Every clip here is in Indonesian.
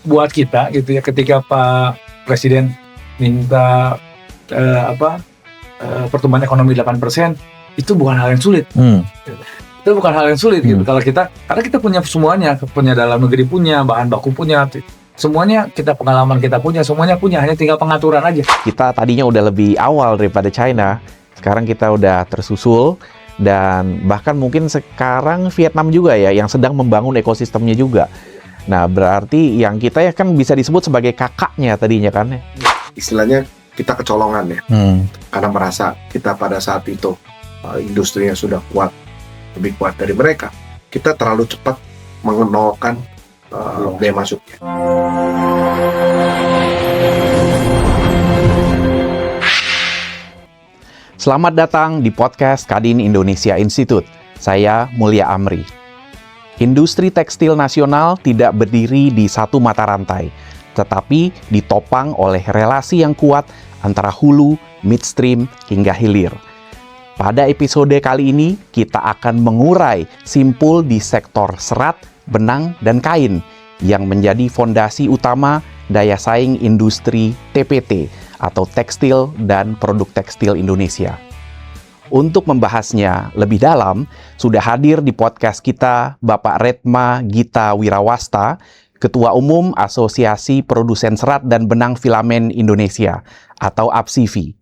buat kita gitu ya, ketika Pak Presiden minta pertumbuhan ekonomi 8%, itu bukan hal yang sulit. Itu bukan hal yang sulit gitu. Kalau karena kita punya semuanya, punya dalam negeri, punya bahan baku, punya semuanya, kita pengalaman kita punya, semuanya punya, hanya tinggal pengaturan aja. Kita tadinya udah lebih awal daripada China, sekarang kita udah tersusul, dan bahkan mungkin sekarang Vietnam juga ya yang sedang membangun ekosistemnya juga. Nah, berarti yang kita ya kan bisa disebut sebagai kakaknya tadinya kan ya. Istilahnya kita kecolongan ya. Karena merasa kita pada saat itu industrinya sudah kuat, lebih kuat dari mereka. Kita terlalu cepat mengenolkan biaya masuknya. Selamat datang di podcast Kadin Indonesia Institute. Saya Mulia Amri. Industri tekstil nasional tidak berdiri di satu mata rantai, tetapi ditopang oleh relasi yang kuat antara hulu, midstream, hingga hilir. Pada episode kali ini, kita akan mengurai simpul di sektor serat, benang, dan kain yang menjadi fondasi utama daya saing industri TPT atau Tekstil dan Produk Tekstil Indonesia. Untuk membahasnya lebih dalam, sudah hadir di podcast kita Bapak Redma Gita Wirawasta, Ketua Umum Asosiasi Produsen Serat dan Benang Filamen Indonesia atau APSIFI.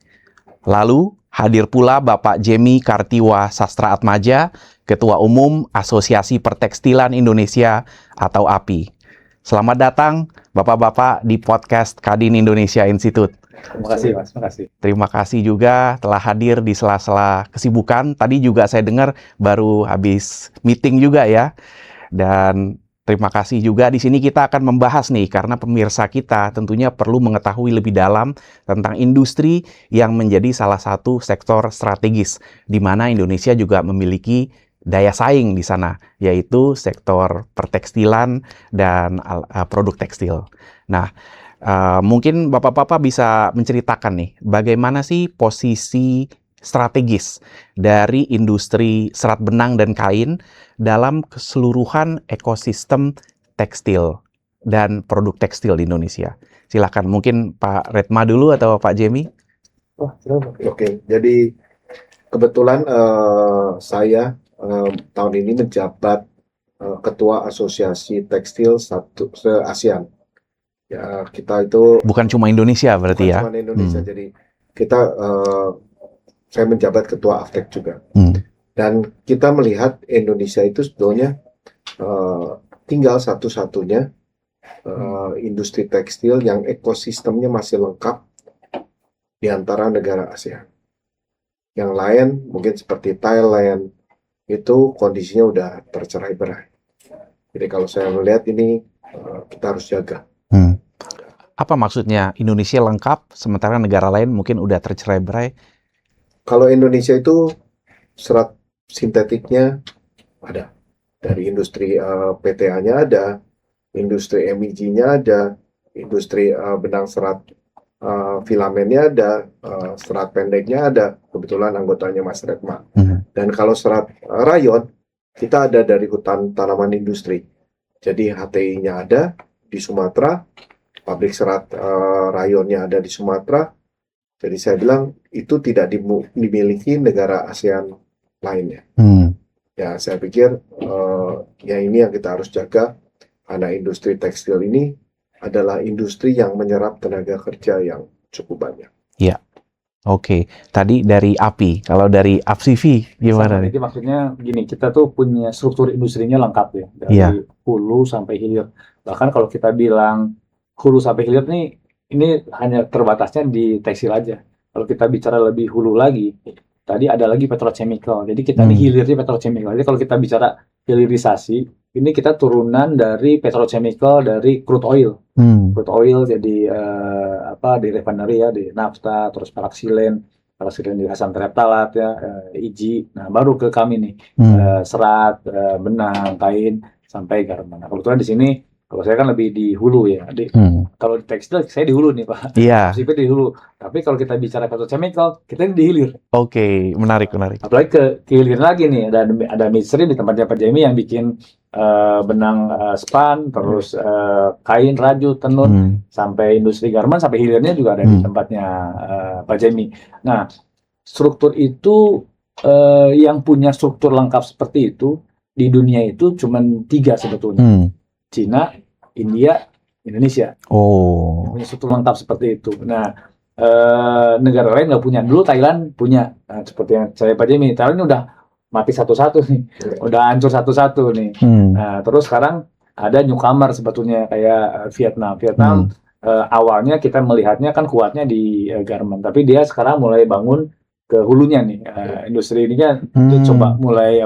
Lalu hadir pula Bapak Jemi Kartiwa Sastra-Atmaja, Ketua Umum Asosiasi Pertekstilan Indonesia atau API. Selamat datang Bapak-Bapak di podcast Kadin Indonesia Institute. Terima kasih Mas, terima kasih. Terima kasih juga telah hadir di sela-sela kesibukan. Tadi juga saya dengar baru habis meeting juga ya. Dan terima kasih juga di sini kita akan membahas nih, karena pemirsa kita tentunya perlu mengetahui lebih dalam tentang industri yang menjadi salah satu sektor strategis di mana Indonesia juga memiliki daya saing di sana, yaitu sektor pertekstilan dan produk tekstil. Nah, mungkin Bapak-Bapak bisa menceritakan nih, bagaimana sih posisi strategis dari industri serat benang dan kain dalam keseluruhan ekosistem tekstil dan produk tekstil di Indonesia. Silakan, mungkin Pak Redma dulu atau Pak Jemi. Oke, jadi kebetulan saya tahun ini menjabat Ketua Asosiasi Tekstil se-ASEAN. Ya, kita itu bukan cuma Indonesia berarti ya. Bukan cuma Indonesia, jadi kita saya menjabat ketua AFTEK juga. Dan kita melihat Indonesia itu sebetulnya tinggal satu-satunya industri tekstil yang ekosistemnya masih lengkap di antara negara ASEAN. Yang lain mungkin seperti Thailand itu kondisinya udah tercerai-berai. Jadi kalau saya melihat ini kita harus jaga. Apa maksudnya Indonesia lengkap sementara negara lain mungkin udah tercerai-berai? Kalau Indonesia itu serat sintetiknya ada, dari industri PTA-nya ada, industri MEG-nya ada, industri benang serat filamennya ada, serat pendeknya ada, kebetulan anggotanya Mas Redma. Dan kalau serat rayon, kita ada dari hutan tanaman industri. Jadi HTI-nya ada di Sumatera, pabrik serat rayonnya ada di Sumatera. Jadi saya bilang itu tidak dimiliki negara ASEAN lainnya. Ya, saya pikir ya ini yang kita harus jaga, karena industri tekstil ini adalah industri yang menyerap tenaga kerja yang cukup banyak. Ya, oke. Tadi dari API, kalau dari APSIFI gimana nih? Jadi maksudnya gini, kita tuh punya struktur industrinya lengkap ya, dari hulu sampai hilir. Bahkan kalau kita bilang hulu sampai hilir nih, ini hanya terbatasnya di tekstil aja. Kalau kita bicara lebih hulu lagi, tadi ada lagi petrochemical. Jadi kita ini hilirnya petrochemical. Jadi kalau kita bicara hilirisasi, ini kita turunan dari petrochemical, dari crude oil. Crude oil jadi di refinery ya, di naphtha, terus paraksilen di asam tereptalat ya, IG. Nah, baru ke kami nih, serat, benang, kain, sampai garmen. Nah, kebetulan di sini Kalau saya kan lebih di hulu ya. Kalau di tekstil saya di hulu nih Pak. Iya. Sipil di hulu. Tapi kalau kita bicara petrochemical, kita di hilir. Oke, menarik. Apalagi ke hilir lagi nih. Ada midstream di tempatnya Pak Jamie yang bikin benang span, terus kain, raju, tenun, sampai industri garment, sampai hilirnya juga ada di tempatnya Pak Jamie. Nah, struktur itu yang punya struktur lengkap seperti itu di dunia itu cuma 3 sebetulnya. Cina, India, Indonesia. Punya struktur lengkap seperti itu. Nah, negara lain nggak punya. Dulu Thailand punya. Nah, seperti yang saya Pak Jamie, Thailand ini udah mati satu-satu nih, udah hancur satu-satu nih. Nah, terus sekarang ada newcomer sebetulnya kayak Vietnam. Awalnya kita melihatnya kan kuatnya di garment, tapi dia sekarang mulai bangun ke hulunya nih. Industri ini kan coba mulai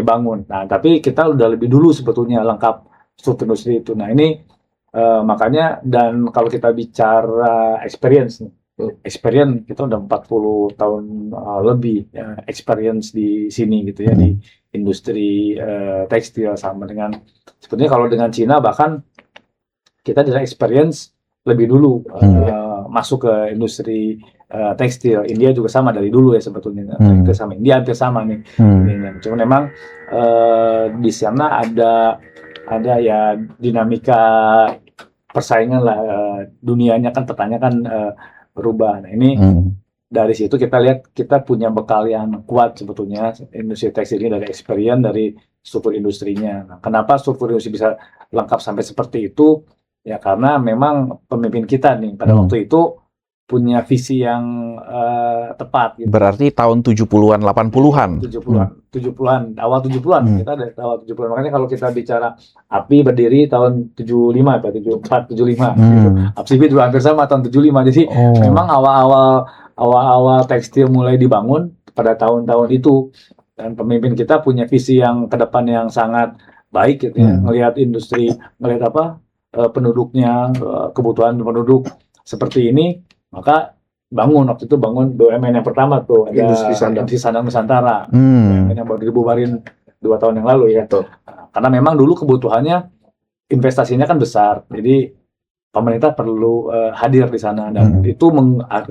bangun. Nah, tapi kita udah lebih dulu sebetulnya lengkap struktur industri itu. Nah, ini makanya, dan kalau kita bicara experience nih, experience kita udah 40 tahun lebih experience di sini gitu ya, di industri tekstil. Sama dengan sebetulnya kalau dengan Cina bahkan kita dari experience lebih dulu masuk ke industri tekstil. India juga sama dari dulu ya sebetulnya. Itu sama, India hampir sama nih. Cuma memang di sana ada ya dinamika persaingan lah, dunianya kan petanya kan berubah. Nah, ini dari situ kita lihat kita punya bekal yang kuat sebetulnya industri tekstil ini, dari experience, dari struktur industrinya. Nah, kenapa struktur industri bisa lengkap sampai seperti itu? Ya karena memang pemimpin kita nih pada waktu itu punya visi yang tepat gitu. Berarti tahun 70-an, 80-an. 70-an, awal 70-an. Kita dari awal 70-an. Makanya kalau kita bicara API berdiri tahun 75, 74, 75 gitu. APSIBI juga hampir sama tahun 75. Jadi memang awal-awal tekstil mulai dibangun pada tahun-tahun itu, dan pemimpin kita punya visi yang ke depan yang sangat baik gitu ya. Ngelihat industri, ngelihat penduduknya, kebutuhan penduduk seperti ini, maka waktu itu bangun BUMN yang pertama tuh, ada Industri Sandang Nusantara, BUMN yang baru dibubarin 2 tahun yang lalu ya. Karena memang dulu kebutuhannya, investasinya kan besar, jadi pemerintah perlu hadir di sana, dan itu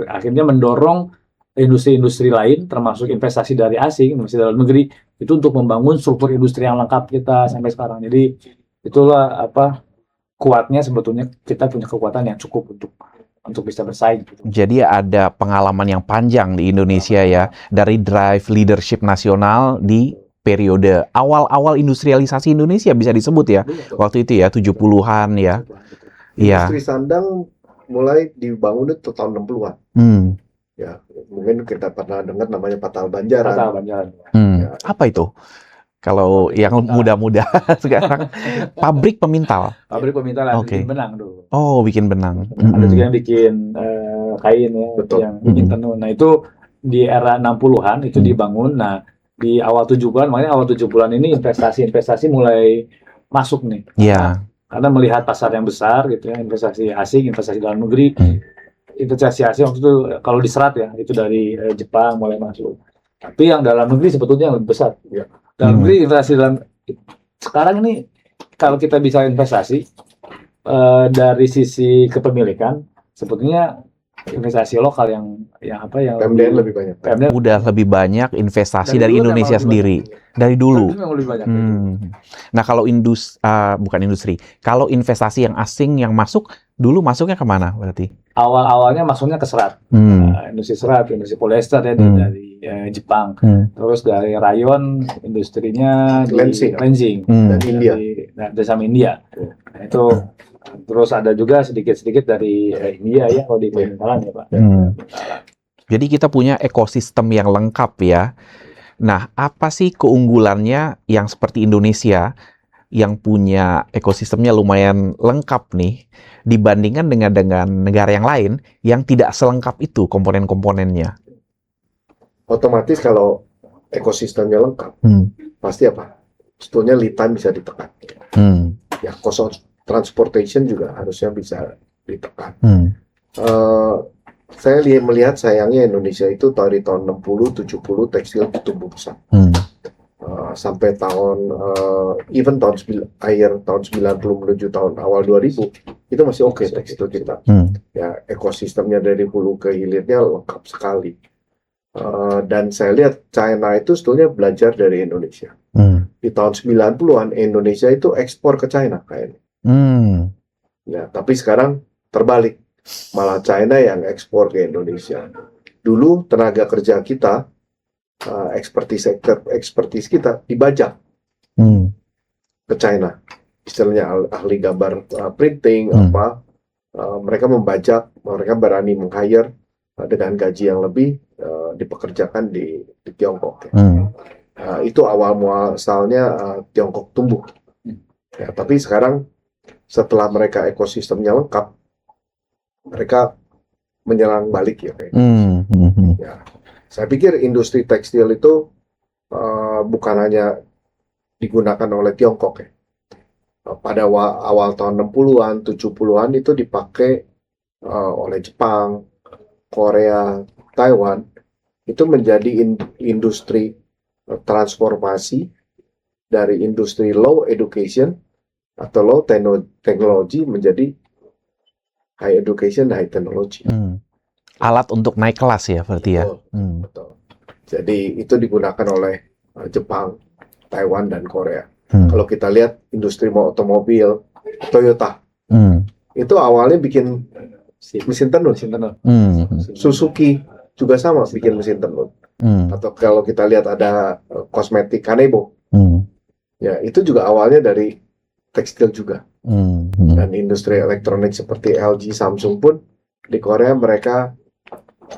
akhirnya mendorong industri-industri lain, termasuk investasi dari asing, investasi dalam negeri, itu untuk membangun struktur industri yang lengkap kita sampai sekarang. Jadi itulah kuatnya sebetulnya kita punya kekuatan yang cukup untuk bisa bersaing. Jadi ada pengalaman yang panjang di Indonesia ya, dari drive leadership nasional di periode awal-awal industrialisasi Indonesia bisa disebut ya. Waktu itu ya 70-an ya. Industri sandang mulai dibangun itu tahun 60-an. Ya, mungkin kita pernah dengar namanya Patal Banjaran. Ya. Apa itu? Kalau yang muda-muda sekarang, pabrik pemintal. Pabrik pemintal yang bikin benang dulu. Oh, bikin benang. Ada juga yang bikin kain ya, yang bikin tenun. Nah, itu di era 60-an itu dibangun. Nah, di awal 70-an, makanya awal 70-an ini investasi mulai masuk nih. Iya. Karena melihat pasar yang besar gitu ya, investasi asing, investasi dalam negeri. Investasi asing waktu itu kalau diserat ya, itu dari Jepang mulai masuk. Tapi yang dalam negeri sebetulnya yang lebih besar. Ya. Dalam negeri investasi sekarang ini kalau kita bicara investasi dari sisi kepemilikan, sebetulnya investasi lokal yang PMDN lebih banyak. PMDN udah lebih banyak investasi dari Indonesia sendiri dari dulu. Lebih banyak. Nah, kalau kalau investasi yang asing yang masuk dulu masuknya kemana berarti? Awalnya masuknya ke serat, industri serat, industri polyester ya dari Jepang, terus dari rayon industrinya di Lansing dan India, dari sama India. Nah, itu terus ada juga sedikit dari India ya kalau di pemintalan ya Pak. Jadi kita punya ekosistem yang lengkap ya. Nah, apa sih keunggulannya yang seperti Indonesia yang punya ekosistemnya lumayan lengkap nih dibandingkan dengan negara yang lain yang tidak selengkap itu komponen-komponennya? Otomatis kalau ekosistemnya lengkap, pasti apa? Sebetulnya lead time bisa ditekan. Ya, cost of transportation juga harusnya bisa ditekan. Saya melihat sayangnya Indonesia itu dari tahun 60-70 tekstil tumbuh besar. sampai even akhir tahun 90 menuju tahun awal 2000 itu masih oke tekstil kita. Ya, ekosistemnya dari hulu ke hilirnya lengkap sekali. Dan saya lihat China itu sebetulnya belajar dari Indonesia. Di tahun 90-an Indonesia itu ekspor ke China kayaknya. Ya, tapi sekarang terbalik. Malah China yang ekspor ke Indonesia. Dulu tenaga kerja kita, ekspertis kita dibajak ke China. Istilahnya ahli gambar printing, mereka membajak, mereka berani meng-hire dengan gaji yang lebih, dipekerjakan di Tiongkok. Itu awal muasalnya Tiongkok tumbuh. Ya, tapi sekarang setelah mereka ekosistemnya lengkap, mereka menyerang balik ya. Ya, saya pikir industri tekstil itu bukan hanya digunakan oleh Tiongkok ya. Pada awal tahun 60-an, 70-an itu dipakai oleh Jepang, Korea, Taiwan. Itu menjadi industri transformasi dari industri low education atau low technology menjadi high education, high technology. Alat untuk naik kelas ya berarti ya. Betul. Jadi itu digunakan oleh Jepang, Taiwan, dan Korea. Kalau kita lihat industri otomobil, Toyota, itu awalnya bikin mesin tenun. Suzuki juga sama bikin mesin tenun. Atau kalau kita lihat ada kosmetik Kanebo, ya itu juga awalnya dari tekstil juga. Dan industri elektronik seperti LG, Samsung pun di Korea mereka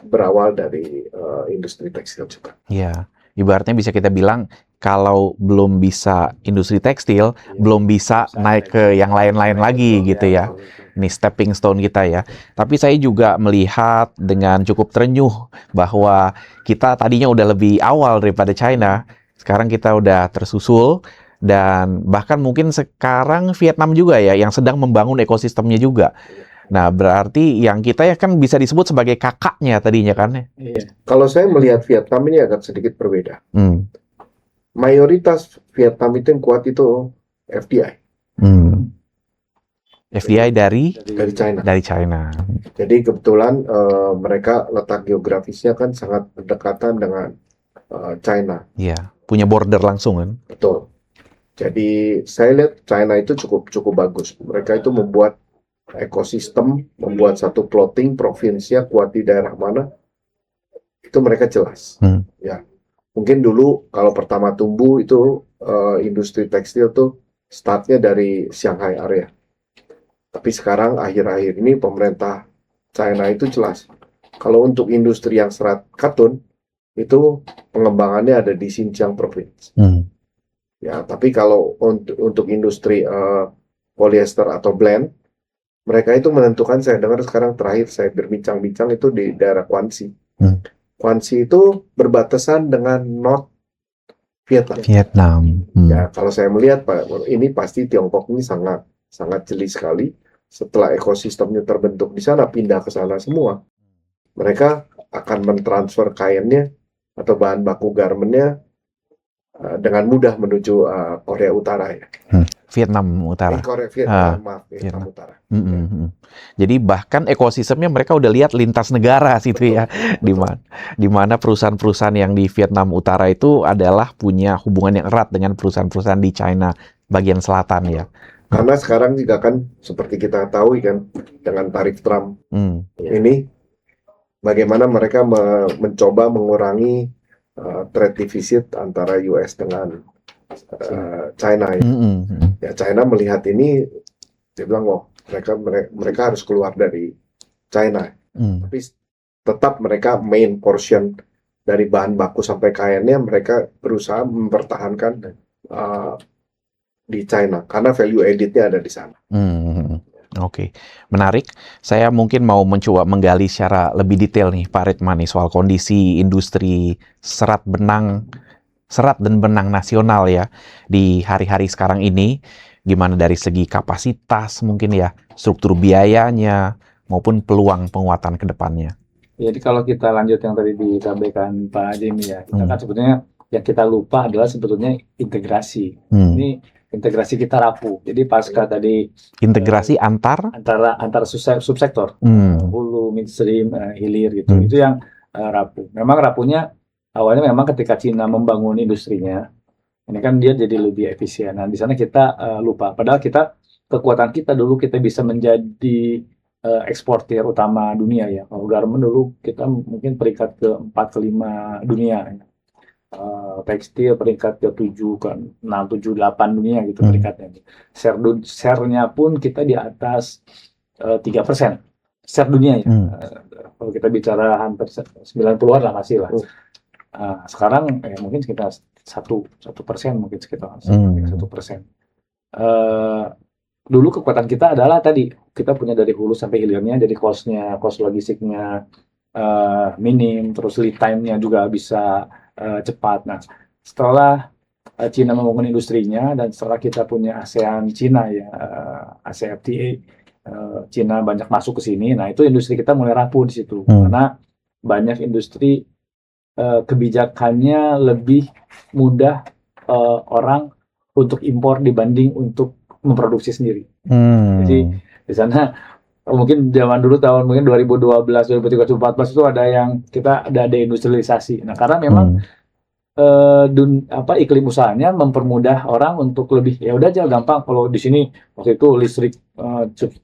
berawal dari industri tekstil juga. Ya, ibaratnya bisa kita bilang kalau belum bisa industri tekstil, belum bisa naik ke yang lain-lain lagi gitu ya. Ini stepping stone kita ya. Tapi saya juga melihat dengan cukup terenyuh bahwa kita tadinya udah lebih awal daripada China. Sekarang kita udah tersusul dan bahkan mungkin sekarang Vietnam juga ya yang sedang membangun ekosistemnya juga. Nah, berarti yang kita ya kan bisa disebut sebagai kakaknya tadinya kan? Kalau saya melihat Vietnam ini agak sedikit berbeda. Mayoritas Vietnam itu yang kuat itu FDI. FDI dari China. Dari China. Jadi kebetulan mereka letak geografisnya kan sangat berdekatan dengan China. Iya, punya border langsung kan? Betul. Jadi saya lihat China itu cukup bagus. Mereka itu membuat ekosistem, membuat satu clothing provinsinya kuat di daerah mana, itu mereka jelas. Ya, mungkin dulu kalau pertama tumbuh itu industri tekstil tuh startnya dari Shanghai area. Tapi sekarang akhir-akhir ini pemerintah China itu jelas. Kalau untuk industri yang serat katun itu pengembangannya ada di Xinjiang provinsi. Ya, tapi kalau untuk industri polyester atau blend, mereka itu menentukan, saya dengar sekarang terakhir saya berbincang-bincang itu di daerah Quanxi. Quanxi itu berbatasan dengan North Vietnam. Ya, kalau saya melihat Pak, ini pasti Tiongkok ini sangat jeli sekali. Setelah ekosistemnya terbentuk di sana, pindah ke sana semua. Mereka akan mentransfer kainnya atau bahan baku garmennya dengan mudah menuju Korea Utara ya. Vietnam Utara. Vietnam Utara. Jadi bahkan ekosistemnya mereka udah lihat lintas negara situ ya, di mana perusahaan-perusahaan yang di Vietnam Utara itu adalah punya hubungan yang erat dengan perusahaan-perusahaan di China bagian selatan ya. Karena sekarang juga kan seperti kita tahu kan dengan tarif Trump ini, bagaimana mereka mencoba mengurangi trade deficit antara US dengan China ya. Ya, China melihat ini, dia bilang, wah, mereka harus keluar dari China. Tapi tetap mereka main portion dari bahan baku sampai kainnya mereka berusaha mempertahankan di China karena value added-nya ada di sana. Oke, menarik. Saya mungkin mau mencoba menggali secara lebih detail nih Pak Redmani soal kondisi industri serat dan benang nasional ya di hari-hari sekarang ini, gimana dari segi kapasitas mungkin ya, struktur biayanya maupun peluang penguatan ke depannya. Jadi kalau kita lanjut yang tadi disampaikan Pak Jimmy ya, kita kan sebetulnya yang kita lupa adalah sebetulnya integrasi. Hmm. Ini integrasi kita rapuh. Jadi pasca tadi Integrasi antara antara subsektor, hulu, midstream, hilir gitu. Itu yang rapuh. Memang rapuhnya awalnya memang ketika Cina membangun industrinya, ini kan dia jadi lebih efisien. Nah, di sana kita lupa. Padahal kekuatan kita dulu kita bisa menjadi eksportir utama dunia ya. Kalau garment dulu kita mungkin peringkat ke-4 ke-5 dunia. Tekstil peringkat ke-7 ke 6, 7, 8 dunia gitu peringkatnya. Share-nya pun kita di atas 3% share dunia ya. Kalau kita bicara hampir 90-an lah masih lah. Sekarang mungkin sekitar 1%, mungkin sekitar 1%. Dulu kekuatan kita adalah tadi kita punya dari hulu sampai hilirnya, jadi cost logistiknya minim, terus lead time-nya juga bisa cepat. Nah, setelah Cina membangun industrinya dan setelah kita punya ASEAN Cina ya, ASEFTA, Cina banyak masuk ke sini. Nah, itu industri kita mulai rapuh di situ karena banyak industri kebijakannya lebih mudah orang untuk impor dibanding untuk memproduksi sendiri. Jadi di sana mungkin zaman dulu tahun mungkin 2012, 2013, 2014 itu ada yang kita ada industrialisasi. Nah, karena memang iklim usahanya mempermudah orang untuk lebih ya udah aja gampang. Kalau di sini waktu itu listrik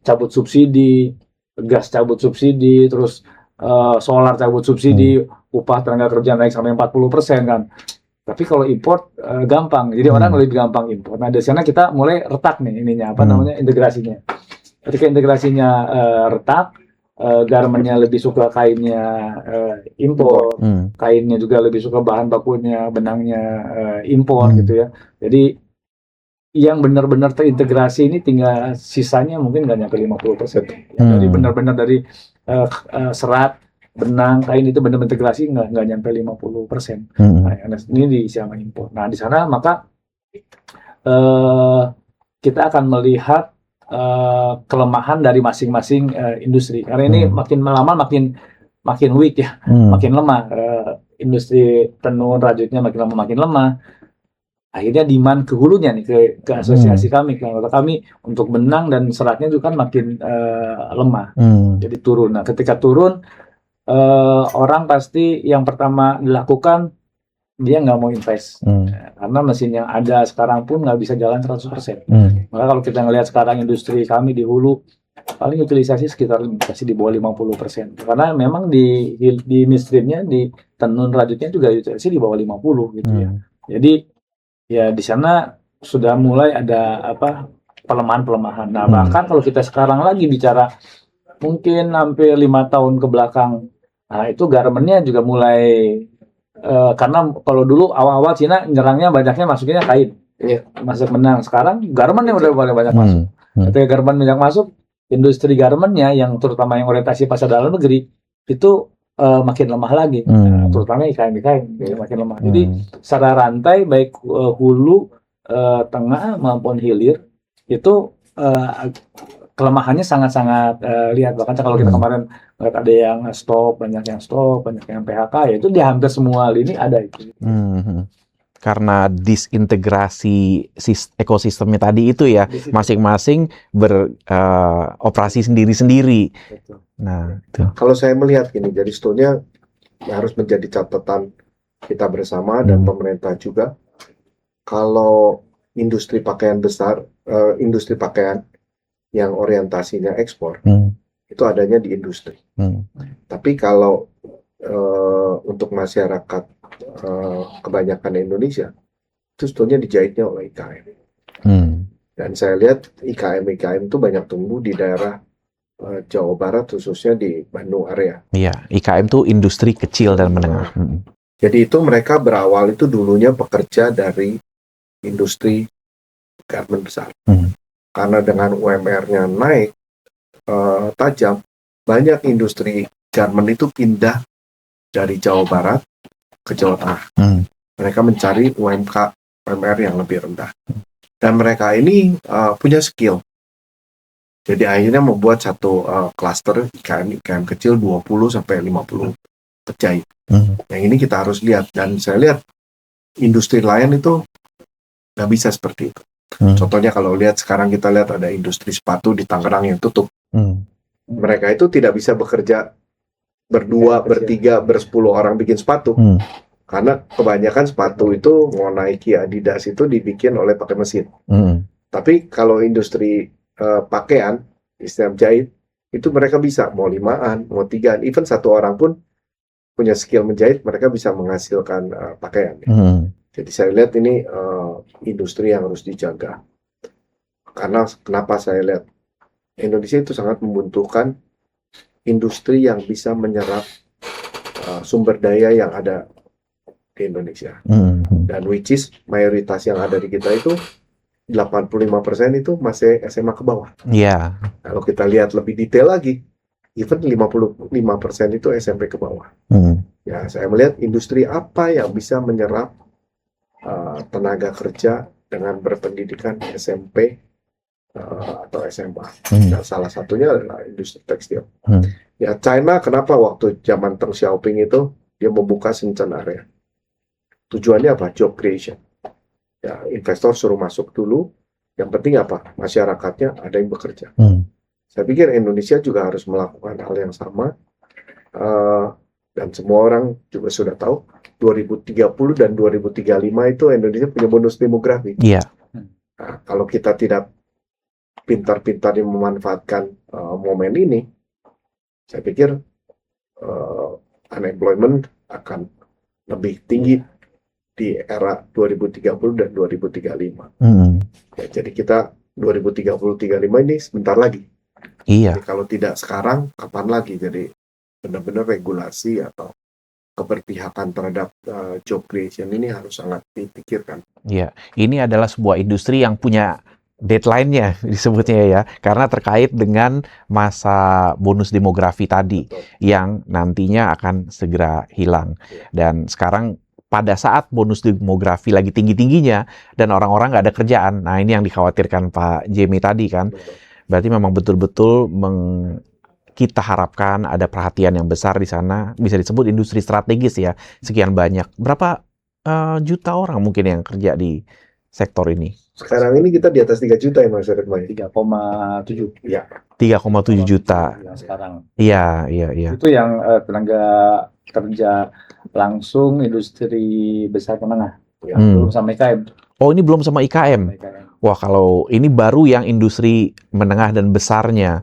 cabut subsidi, gas cabut subsidi, terus solar cabut subsidi, upah tenaga kerja naik sampai 40% kan. Tapi kalau import gampang, jadi orang lebih gampang import. Nah, di sana kita mulai retak nih ininya namanya integrasinya. Ketika integrasinya retak, garmennya lebih suka kainnya impor, kainnya juga lebih suka bahan bakunya, benangnya impor gitu ya. Jadi yang benar-benar terintegrasi ini tinggal sisanya mungkin nggak nyampe 50%. Dari benar-benar dari serat, benang, kain itu benar-benar integrasi nggak nyampe 50%. Nah, ini diisi sama impor. Nah, di sana maka kita akan melihat kelemahan dari masing-masing industri. Karena ini makin lama makin weak ya, makin lemah. Industri tenun rajutnya makin lama makin lemah. Akhirnya demand ke hulunya nih ke asosiasi kami, untuk benang dan seratnya juga kan makin lemah. Jadi turun. Nah, ketika turun orang pasti yang pertama dilakukan dia nggak mau invest karena mesin yang ada sekarang pun nggak bisa jalan 100%. Maka kalau kita ngelihat sekarang industri kami di hulu paling utilisasi sekitar masih di bawah 50%. Karena memang di midstreamnya di tenun rajutnya juga utilisasi di bawah 50 gitu ya. Jadi ya di sana sudah mulai ada pelemahan. Nah, bahkan kalau kita sekarang lagi bicara mungkin hampir 5 tahun ke belakang, nah itu garmennya juga mulai karena kalau dulu awal-awal Cina nyerangnya banyaknya masuknya kain, masuk benang. Sekarang garmennya udah banyak masuk. Ketika garmen banyak masuk, industri garmennya yang terutama yang orientasi pasar dalam negeri itu makin lemah lagi, terutama IKM makin lemah. Jadi secara rantai baik hulu, tengah maupun hilir itu kelemahannya sangat-sangat lihat. Bahkan kalau kita kemarin lihat ada yang stop, banyak yang PHK, ya itu di hampir semua lini ada itu. Karena disintegrasi ekosistemnya tadi itu ya, masing-masing beroperasi sendiri-sendiri. Nah, itu. Kalau saya melihat gini, jadi sebetulnya harus menjadi catatan kita bersama dan pemerintah juga. Kalau industri pakaian besar, industri pakaian yang orientasinya ekspor, itu adanya di industri. Tapi kalau untuk masyarakat kebanyakan Indonesia, itu sebetulnya dijahitnya oleh IKM. Dan saya lihat IKM itu banyak tumbuh di daerah Jawa Barat, khususnya di Bandung area. Iya, IKM itu industri kecil dan menengah. Jadi itu mereka berawal itu dulunya bekerja dari industri garment besar. Karena dengan UMR-nya naik tajam, banyak industri garment itu pindah dari Jawa Barat ke Jawa Tengah. Mereka mencari UMR yang lebih rendah. Dan mereka ini punya skill. Jadi akhirnya membuat satu klaster IKM kecil 20 sampai 50 penjahit. Yang ini kita harus lihat, dan saya lihat industri lain itu nggak bisa seperti itu. Contohnya kalau lihat sekarang kita lihat ada industri sepatu di Tangerang yang tutup. Mereka itu tidak bisa bekerja berdua, bertiga, bersepuluh orang bikin sepatu. Karena kebanyakan sepatu itu mau Nike, Adidas itu dibikin oleh pakai mesin. Tapi kalau industri pakaian, istilah jahit, itu mereka bisa mau 5-an, mau 3-an, even 1 orang pun punya skill menjahit, mereka bisa menghasilkan pakaian. Jadi saya lihat ini industri yang harus dijaga. Karena kenapa saya lihat Indonesia itu sangat membutuhkan industri yang bisa menyerap sumber daya yang ada di Indonesia. Dan which is mayoritas yang ada di kita itu 85% itu masih SMA ke bawah. Iya. Kalau kita lihat lebih detail lagi, even 55% itu SMP ke bawah. Ya, saya melihat industri apa yang bisa menyerap tenaga kerja dengan berpendidikan SMP atau SMA. Dan salah satunya adalah industri tekstil. Ya, China kenapa waktu zaman Deng Xiaoping itu dia membuka Shenzhen area? Tujuannya apa? Job creation. Ya, investor suruh masuk dulu. Yang penting apa? Masyarakatnya ada yang bekerja. Saya pikir Indonesia juga harus melakukan hal yang sama. Dan semua orang juga sudah tahu 2030 dan 2035 itu Indonesia punya bonus demografi. Iya. Nah, kalau kita tidak pintar-pintar memanfaatkan momen ini, saya pikir unemployment akan lebih tinggi di era 2030 dan 2035. Ya, jadi kita 2030-35 ini sebentar lagi. Iya. Jadi kalau tidak sekarang, kapan lagi? Jadi benar-benar regulasi atau keberpihakan terhadap job creation ini harus sangat dipikirkan. Iya. Ini adalah sebuah industri yang punya deadline-nya disebutnya ya, karena terkait dengan masa bonus demografi tadi. Betul. Yang nantinya akan segera hilang. Dan sekarang pada saat bonus demografi lagi tinggi-tingginya dan orang-orang nggak ada kerjaan, nah ini yang dikhawatirkan Pak Jamie tadi kan. Betul. Berarti memang betul-betul kita harapkan ada perhatian yang besar di sana, bisa disebut industri strategis ya, sekian banyak. Berapa juta orang mungkin yang kerja di sektor ini? Sekarang ini kita di atas 3 juta ya Mas Red Maya. 3,7. Ya. 3,7 juta. Yang sekarang. Iya. Itu yang tenaga kerja langsung industri besar menengah. Ya. Belum sama IKM. Oh, ini belum sama IKM. Wah, kalau ini baru yang industri menengah dan besarnya.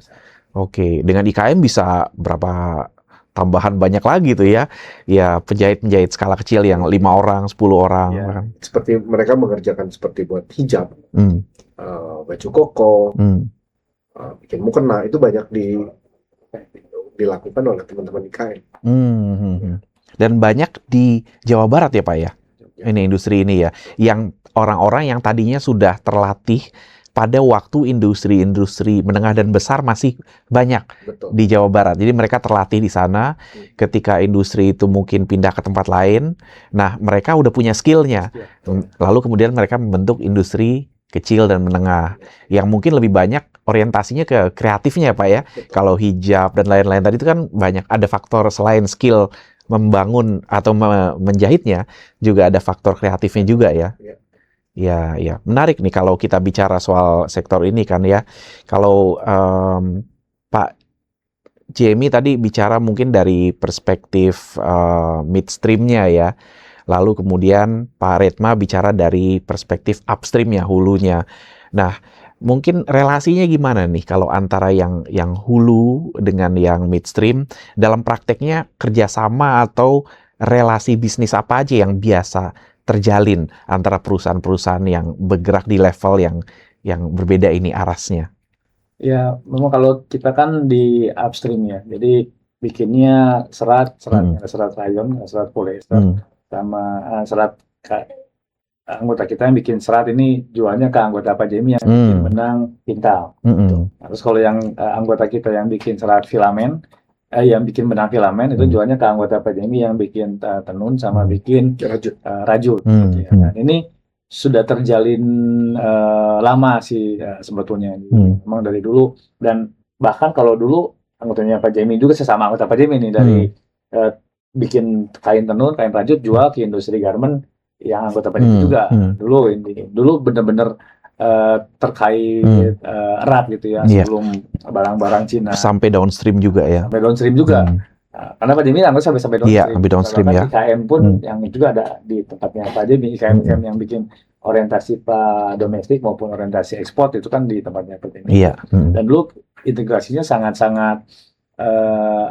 Oke, dengan IKM bisa berapa tambahan banyak lagi tuh ya. Ya, penjahit-penjahit skala kecil yang 5 orang, 10 orang. Ya. Kan. Seperti mereka mengerjakan seperti buat hijab, baju koko, bikin mukena, itu banyak dilakukan oleh teman-teman IKM. Dan banyak di Jawa Barat ya Pak ya? Ini industri ini ya, yang orang-orang yang tadinya sudah terlatih pada waktu industri-industri menengah dan besar masih banyak. Betul. Di Jawa Barat. Jadi mereka terlatih di sana. Ketika industri itu mungkin pindah ke tempat lain, nah mereka udah punya skill-nya. Lalu kemudian mereka membentuk industri kecil dan menengah yang mungkin lebih banyak orientasinya ke kreatifnya Pak ya. Betul. Kalau hijab dan lain-lain tadi itu kan banyak ada faktor selain skill membangun atau menjahitnya, juga ada faktor kreatifnya juga ya. Ya, menarik nih kalau kita bicara soal sektor ini kan ya. Kalau Pak Jamie tadi bicara mungkin dari perspektif midstream-nya ya. Lalu kemudian Pak Redma bicara dari perspektif upstream-nya, hulunya. Nah, mungkin relasinya gimana nih kalau antara yang hulu dengan yang midstream dalam prakteknya kerjasama atau relasi bisnis apa aja yang biasa terjalin antara perusahaan-perusahaan yang bergerak di level yang berbeda ini arasnya? Ya, memang kalau kita kan di upstream ya, jadi bikinnya seratnya serat rayon, serat polyester, sama serat anggota kita yang bikin serat ini jualnya ke anggota Pak Jamie yang bikin benang pintal. Terus kalau yang anggota kita yang bikin serat filamen, yang bikin benang filamen itu jualnya ke anggota Pak Jamie yang bikin tenun sama bikin rajut. Dan ini sudah terjalin lama sih sebetulnya. Memang dari dulu, dan bahkan kalau dulu anggotanya Pak Jamie juga sesama anggota Pak Jamie nih dari bikin kain tenun, kain rajut jual ke industri garment yang anggota PTB juga. Dulu benar-benar terkait erat gitu ya, sebelum barang-barang Cina. Sampai downstream juga ya. Sampai downstream juga. Karena Pak Jimmy nggak sampai downstream. Iya, sampai downstream ya. IKM pun yang juga ada di tempatnya Pak Jimmy, IKM yang bikin orientasi Pak domestik maupun orientasi ekspor itu kan di tempatnya Pak Jimmy. Iya. Dan dulu integrasinya sangat-sangat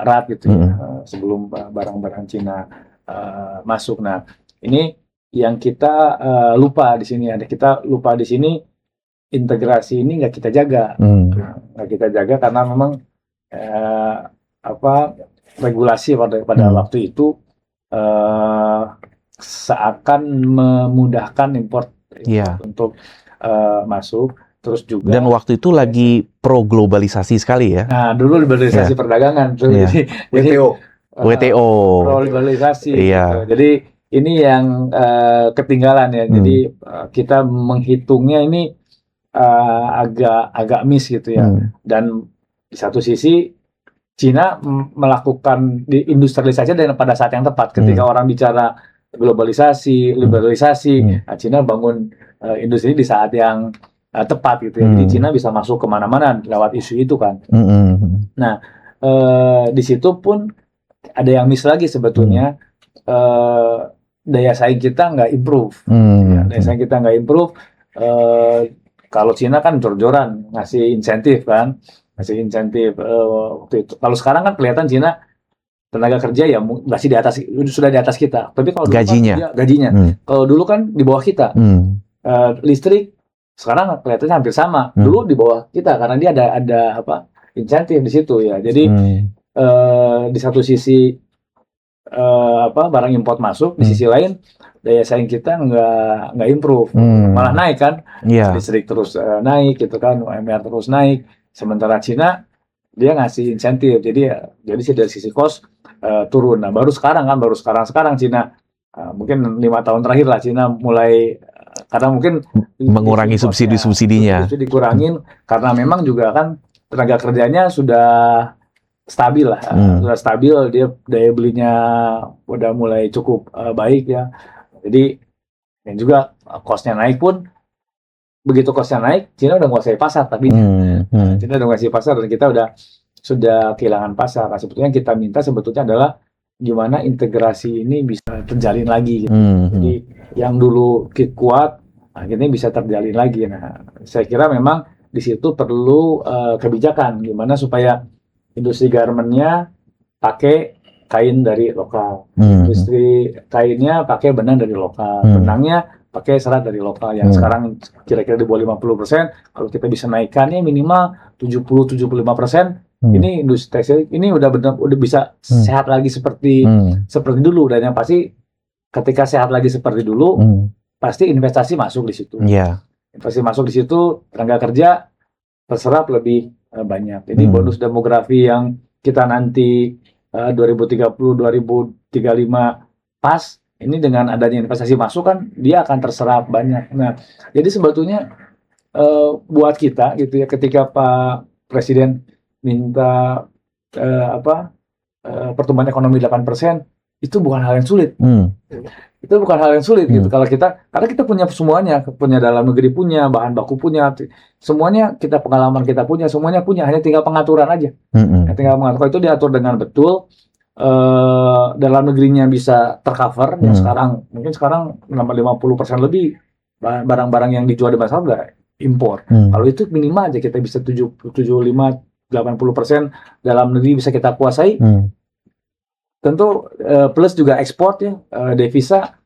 erat gitu ya, sebelum barang-barang Cina masuk. Nah, ini yang kita lupa di sini, kita lupa di sini, integrasi ini nggak kita jaga, karena memang regulasi pada waktu itu seakan memudahkan import untuk masuk. Terus juga, dan waktu itu lagi pro globalisasi sekali ya. Nah, dulu liberalisasi perdagangan, jadi WTO pro globalisasi. Gitu. Jadi ini yang ketinggalan ya. Jadi kita menghitungnya ini agak miss gitu ya. Dan di satu sisi Cina melakukan industrialisasi dan pada saat yang tepat. Ketika orang bicara globalisasi, liberalisasi, Cina bangun industri di saat yang tepat gitu ya. Jadi Cina bisa masuk kemana-mana lewat isu itu kan. Nah, di situ pun ada yang miss lagi sebetulnya. Daya saing kita nggak improve. Daya saing kita nggak improve. Kalau Cina kan jor-joran ngasih insentif kan, waktu itu. Kalau sekarang kan kelihatan Cina tenaga kerja ya masih sudah di atas kita. Tapi kalau gajinya, kalau dulu kan di bawah kita. Listrik sekarang kelihatannya hampir sama. Dulu di bawah kita karena dia ada insentif di situ ya. Jadi di satu sisi barang import masuk, di sisi lain daya saing kita nggak improve, malah naik kan. Listrik terus naik gitu kan, UMR terus naik. Sementara Cina dia ngasih insentif, jadi dari sisi cost turun. Nah baru sekarang Cina mungkin 5 tahun terakhir lah Cina mulai karena mungkin mengurangi subsidi-subsidinya. Itu dikurangin karena memang juga kan tenaga kerjanya sudah stabil lah, sudah stabil, dia daya belinya udah mulai cukup baik ya. Jadi dan juga cost-nya naik pun, begitu cost-nya naik, Cina udah menguasai pasar tapi Cina udah menguasai pasar dan kita sudah kehilangan pasar. Nah, sebetulnya yang kita minta sebetulnya adalah gimana integrasi ini bisa terjalin lagi gitu. Jadi yang dulu kuat akhirnya bisa terjalin lagi. Nah, saya kira memang di situ perlu kebijakan gimana supaya industri garmennya pakai kain dari lokal, industri kainnya pakai benang dari lokal, benangnya pakai serat dari lokal yang sekarang kira-kira di bawah 50%. Kalau kita bisa naikkannya minimal 70-75%. Ini industri tekstil ini udah bisa sehat lagi seperti dulu. Dan yang pasti ketika sehat lagi seperti dulu, pasti investasi masuk di situ. Investasi masuk di situ, tenaga kerja terserap lebih banyak. Jadi bonus demografi yang kita nanti 2030-2035 pas, ini dengan adanya investasi masuk kan dia akan terserap banyak. Nah, jadi sebetulnya buat kita gitu ya, ketika Pak Presiden minta pertumbuhan ekonomi 8%, itu bukan hal yang sulit. Itu bukan hal yang sulit gitu. Karena kita punya semuanya, punya dalam negeri punya, bahan baku punya, semuanya kita pengalaman kita punya, semuanya punya, hanya tinggal pengaturan aja. Tinggal mengatur itu diatur dengan betul. Dalam negerinya bisa tercover. Yang mungkin sekarang 50% lebih barang-barang yang dijual di pasar udah impor. Kalau itu minimal aja kita bisa 75-80% dalam negeri bisa kita kuasai. Tentu plus juga ekspor ya, devisa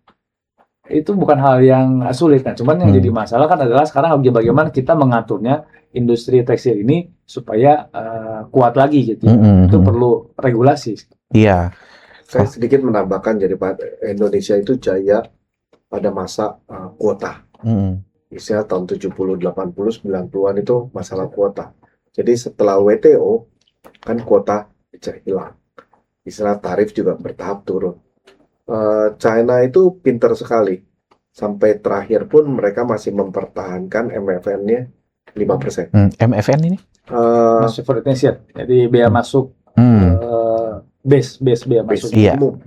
itu bukan hal yang sulit. Nah, cuman yang jadi masalah kan adalah sekarang bagaimana kita mengaturnya industri tekstil ini supaya kuat lagi gitu. Itu perlu regulasi. Iya. Saya sedikit menambahkan, jadi Indonesia itu jaya pada masa kuota. Misalnya tahun 70, 80, 90-an itu masalah kuota. Jadi setelah WTO kan kuota hilang. Istilah tarif juga bertahap turun. China itu pintar sekali. Sampai terakhir pun mereka masih mempertahankan MFN-nya 5%. MFN ini? Jadi bea masuk base bea masuk umum.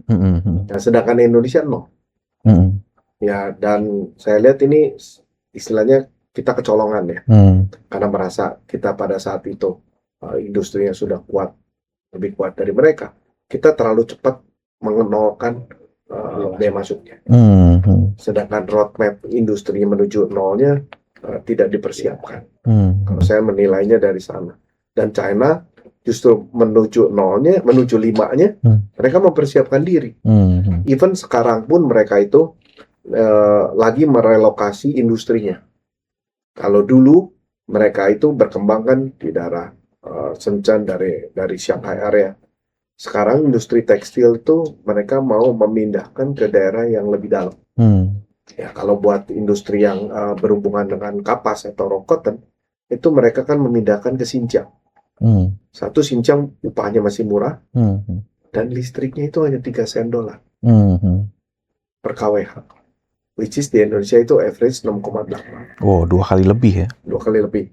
Nah, sedangkan Indonesia no. Ya, dan saya lihat ini istilahnya kita kecolongan ya, karena merasa kita pada saat itu industrinya sudah kuat, lebih kuat dari mereka. Kita terlalu cepat mengenolkan biaya masuknya. Sedangkan roadmap industri menuju nolnya tidak dipersiapkan. Kalau saya menilainya dari sana. Dan China justru menuju nolnya, menuju 5-nya, mereka mempersiapkan diri. Even sekarang pun mereka itu lagi merelokasi industrinya. Kalau dulu mereka itu berkembang kan di daerah Shenzhen dari Shanghai area. Sekarang industri tekstil itu mereka mau memindahkan ke daerah yang lebih dalam. Ya, kalau buat industri yang berhubungan dengan kapas atau raw cotton, itu mereka kan memindahkan ke Xinjiang. Satu Xinjiang upahnya masih murah, dan listriknya itu hanya 3 sen dolar per kWh. Which is di Indonesia itu average 6,8. Oh, 2 kali lebih ya? 2 kali lebih.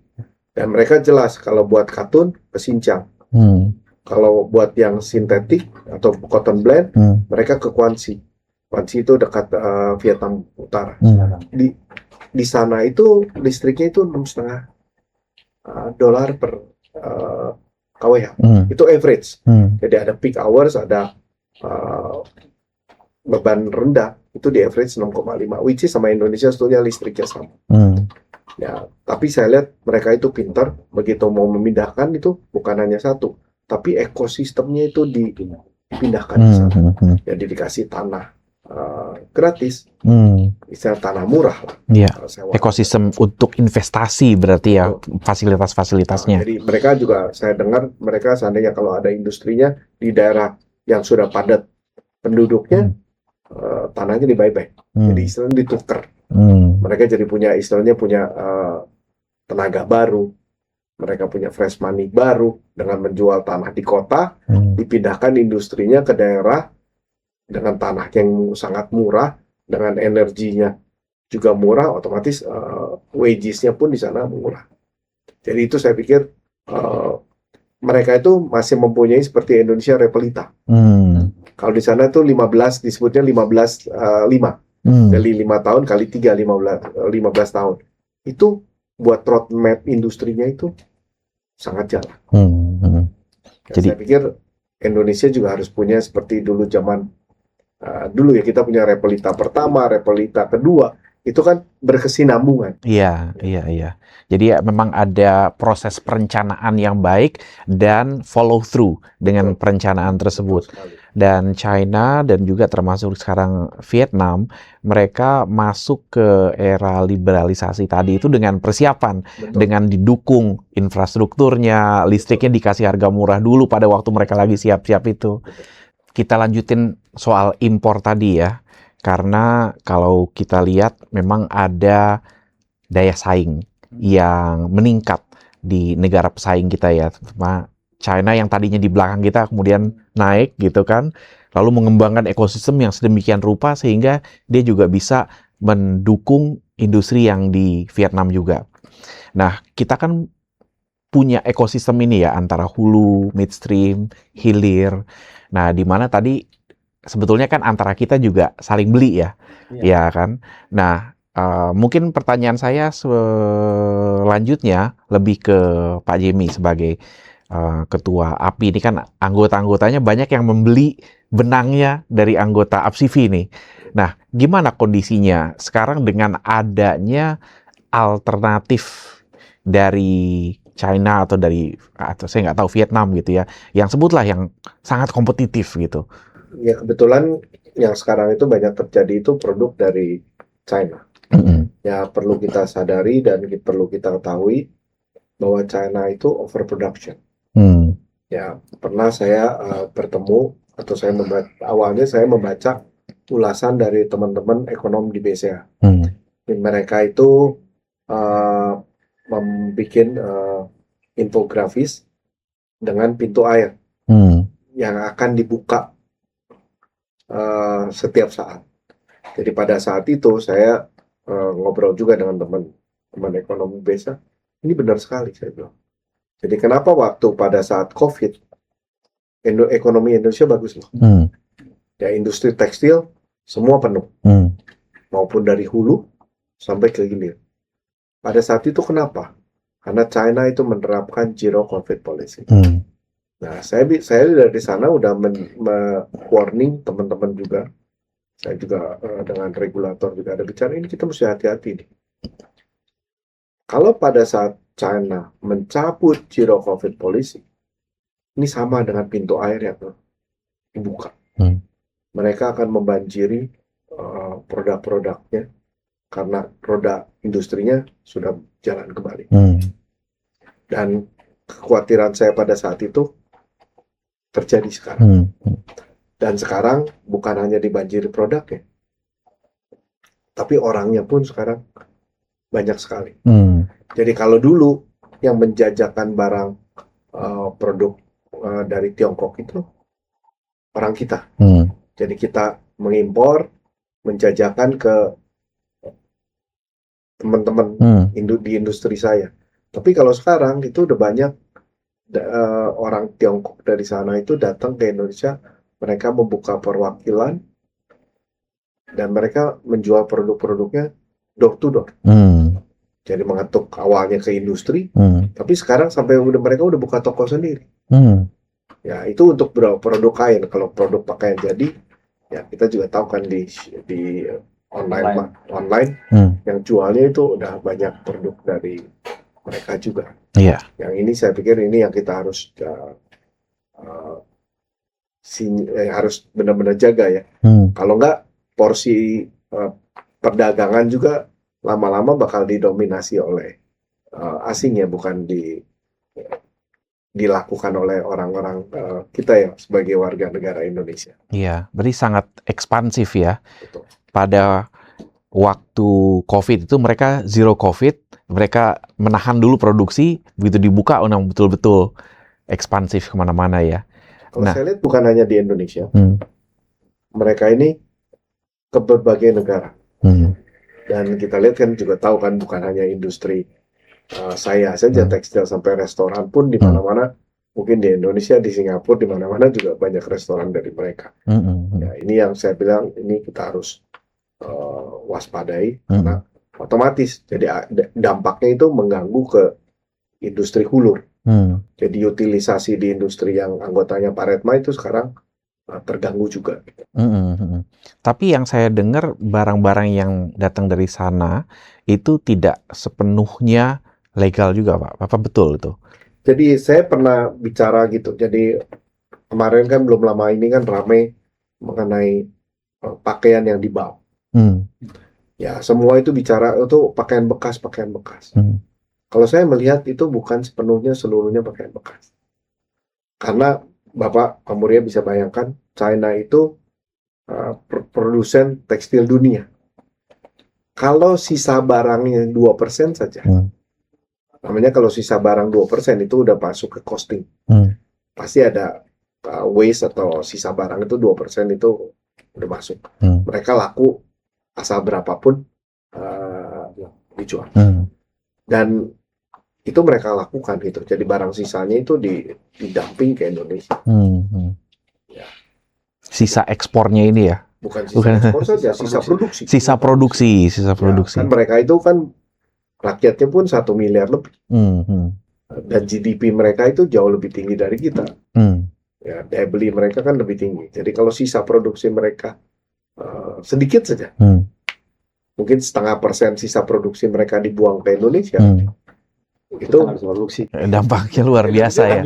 Dan mereka jelas kalau buat katun ke Xinjiang. Kalau buat yang sintetik atau cotton blend, mereka ke Guangxi. Guangxi itu dekat Vietnam Utara. Di sana itu listriknya itu 6,5 dolar per kWh. Itu average. Jadi ada peak hours, ada beban rendah, itu di average 6,5, which is sama Indonesia sebetulnya listriknya sama. Ya, tapi saya lihat mereka itu pintar, begitu mau memindahkan itu bukan hanya satu, tapi ekosistemnya itu dipindahkan ke sana. Jadi dikasih tanah gratis, istilah tanah murah lah. Iya. Ekosistem untuk investasi berarti ya, fasilitas-fasilitasnya. Jadi mereka juga, saya dengar mereka seandainya kalau ada industrinya di daerah yang sudah padat penduduknya, tanahnya di-buyback, jadi istilahnya ditukar. Mereka jadi punya istilahnya punya tenaga baru, mereka punya fresh money baru dengan menjual tanah di kota, dipindahkan industrinya ke daerah dengan tanah yang sangat murah, dengan energinya juga murah, otomatis wages-nya pun di sana murah. Jadi itu saya pikir mereka itu masih mempunyai seperti Indonesia repelita. Kalau di sana tuh 15 disebutnya 15,5. Jadi 5 tahun kali 3 15 tahun. Itu buat roadmap industrinya itu sangat jalan. Jadi saya pikir Indonesia juga harus punya seperti dulu zaman dulu ya, kita punya repelita pertama, repelita kedua, itu kan berkesinambungan. Iya. Jadi ya, memang ada proses perencanaan yang baik dan follow through dengan perencanaan tersebut. Dan China dan juga termasuk sekarang Vietnam, mereka masuk ke era liberalisasi tadi itu dengan persiapan. Betul. Dengan didukung infrastrukturnya, listriknya dikasih harga murah dulu pada waktu mereka lagi siap-siap itu. Kita lanjutin soal impor tadi ya. Karena kalau kita lihat memang ada daya saing yang meningkat di negara pesaing kita ya. China yang tadinya di belakang kita kemudian naik gitu kan. Lalu mengembangkan ekosistem yang sedemikian rupa sehingga dia juga bisa mendukung industri yang di Vietnam juga. Nah, kita kan punya ekosistem ini ya antara hulu, midstream, hilir. Nah, di mana tadi sebetulnya kan antara kita juga saling beli ya, ya kan. Nah, mungkin pertanyaan saya selanjutnya lebih ke Pak Jimmy sebagai ketua API ini kan anggota-anggotanya banyak yang membeli benangnya dari anggota APSIVI nih. Nah, gimana kondisinya sekarang dengan adanya alternatif dari China atau saya nggak tahu Vietnam gitu ya, yang sebutlah yang sangat kompetitif gitu. Ya kebetulan yang sekarang itu banyak terjadi itu produk dari China. Ya perlu kita sadari dan perlu kita ketahui bahwa China itu overproduction. Ya pernah saya bertemu atau awalnya saya membaca ulasan dari teman-teman ekonom di BCA. Mereka itu membuat infografis dengan pintu air yang akan dibuka setiap saat. Jadi pada saat itu saya ngobrol juga dengan teman ekonomi BCA. Ini benar sekali saya bilang. Jadi kenapa waktu pada saat COVID ekonomi Indonesia bagus loh. Ya industri tekstil semua penuh. maupun dari hulu sampai ke hilir. Pada saat itu kenapa? Karena China itu menerapkan zero COVID policy. Nah, saya dari sana udah warning teman-teman juga. Saya juga dengan regulator juga ada bicara, ini kita mesti hati-hati nih. Kalau pada saat China mencabut zero COVID policy, ini sama dengan pintu air yang dibuka. Mereka akan membanjiri produk-produknya karena roda industrinya sudah jalan kembali. Dan kekhawatiran saya pada saat itu terjadi sekarang. Dan sekarang bukan hanya dibanjiri produknya, tapi orangnya pun sekarang banyak sekali. Jadi kalau dulu yang menjajakan barang produk dari Tiongkok itu orang kita. Jadi kita mengimpor, menjajakan ke teman-teman di industri saya. Tapi kalau sekarang itu udah banyak orang Tiongkok dari sana itu datang ke Indonesia. Mereka membuka perwakilan dan mereka menjual produk-produknya door to door. Jadi mengetuk awalnya ke industri, tapi sekarang sampai mereka udah buka toko sendiri. Ya itu untuk produk kain. Kalau produk pakaian jadi, ya kita juga tahu kan di online yang jualnya itu udah banyak produk dari mereka juga. Yang ini saya pikir ini yang kita harus harus benar-benar jaga ya. Kalau enggak porsi perdagangan juga lama-lama bakal didominasi oleh asing ya, bukan dilakukan oleh orang-orang kita ya sebagai warga negara Indonesia. Iya, berarti sangat ekspansif ya. Betul. Pada waktu COVID itu mereka zero COVID, mereka menahan dulu produksi, begitu dibuka betul-betul ekspansif kemana-mana ya. Kalau saya lihat bukan hanya di Indonesia, mereka ini ke berbagai negara. Dan kita lihat kan juga tahu kan bukan hanya industri saya saja, tekstil sampai restoran pun di mana-mana. Mungkin di Indonesia, di Singapura, di mana-mana juga banyak restoran dari mereka. Ya, ini yang saya bilang ini kita harus waspadai karena otomatis jadi dampaknya itu mengganggu ke industri hulur. Jadi utilisasi di industri yang anggotanya Pak Redma itu sekarang terganggu juga. Tapi yang saya dengar barang-barang yang datang dari sana itu tidak sepenuhnya legal juga, Pak. Apa betul itu? Jadi saya pernah bicara gitu. Jadi kemarin kan belum lama ini kan ramai mengenai pakaian yang dibawa. Ya semua itu bicara itu pakaian bekas. Kalau saya melihat itu bukan seluruhnya pakaian bekas. Karena Bapak Mulia bisa bayangkan, China itu produsen tekstil dunia. Kalau sisa barangnya 2% saja, namanya kalau sisa barang 2% itu udah masuk ke costing. Pasti ada waste atau sisa barang itu 2% itu udah masuk. Mereka laku asal berapapun dijual. Dan itu mereka lakukan gitu. Jadi barang sisanya itu didumping ke Indonesia. Ya. Sisa ekspornya ini ya? Bukan sisa ekspor saja, sisa produksi. Sisa produksi. Kan mereka itu kan rakyatnya pun 1 miliar lebih. Dan GDP mereka itu jauh lebih tinggi dari kita. Ya, daya beli mereka kan lebih tinggi. Jadi kalau sisa produksi mereka sedikit saja, mungkin 0,5% sisa produksi mereka dibuang ke Indonesia. Itu dampaknya luar biasa ya.